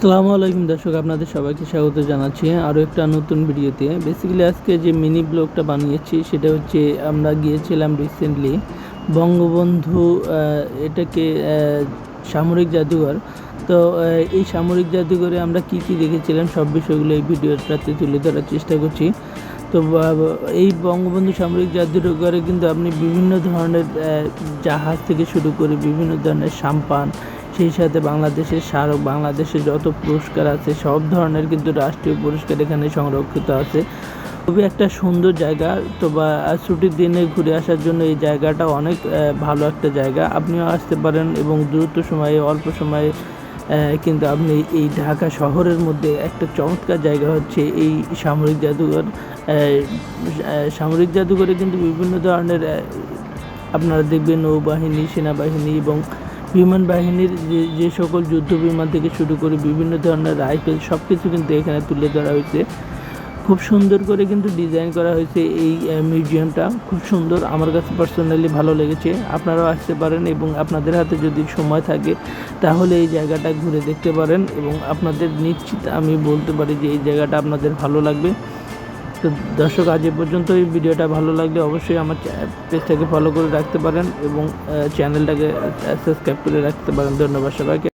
আসসালামু আলাইকুম দর্শক, আপনাদের সবাইকে স্বাগত জানাচ্ছি আরও একটা নতুন ভিডিওতে। বেসিক্যালি আজকে যে মিনি ব্লগটা বানিয়েছি সেটা হচ্ছে আমরা গিয়েছিলাম রিসেন্টলি বঙ্গবন্ধু এটাকে সামরিক জাদুঘর। তো এই সামরিক জাদুঘরে আমরা কি কি দেখেছিলাম সব বিষয়গুলো এই ভিডিওটাতে তুলে ধরার চেষ্টা করছি। তো এই বঙ্গবন্ধু সামরিক জাদুঘরে কিন্তু আপনি বিভিন্ন ধরনের জাহাজ থেকে শুরু করে বিভিন্ন ধরনের সাম্পান, সেই সাথে বাংলাদেশের স্মারক, বাংলাদেশের যত পুরস্কার আছে সব ধরনের কিন্তু রাষ্ট্রীয় পুরস্কার এখানে সংরক্ষিত আছে। খুবই একটা সুন্দর জায়গা। তো ছুটির দিনে ঘুরে আসার জন্য এই জায়গাটা অনেক ভালো একটা জায়গা। আপনিও আসতে পারেন এবং দ্রুত সময়ে, অল্প সময়ে কিন্তু আপনি এই ঢাকা শহরের মধ্যে একটা চমৎকার জায়গা হচ্ছে এই সামরিক জাদুঘর। সামরিক জাদুঘরে কিন্তু বিভিন্ন ধরনের আপনারা দেখবেন নৌবাহিনী, সেনাবাহিনী এবং বিমান বাহিনীর যে সকল যুদ্ধ বিমান থেকে শুরু করে বিভিন্ন ধরনের রাইফেল সব কিছু কিন্তু এখানে তুলে ধরা হয়েছে। খুব সুন্দর করে কিন্তু ডিজাইন করা হয়েছে এই মিউজিয়ামটা। খুব সুন্দর, আমার কাছে পার্সোনালি ভালো লেগেছে। আপনারাও আসতে পারেন এবং আপনাদের হাতে যদি সময় থাকে তাহলে এই জায়গাটা ঘুরে দেখতে পারেন এবং আপনাদের নিশ্চিত আমি বলতে পারি যে এই জায়গাটা আপনাদের ভালো লাগবে। তো দর্শক, আজ এ পর্যন্ত। এই ভিডিওটা ভালো লাগলে অবশ্যই আমার পেজটাকে ফলো করে রাখতে পারেন এবং চ্যানেলটাকে সাবস্ক্রাইব করে রাখতে পারেন। ধন্যবাদ সবাইকে।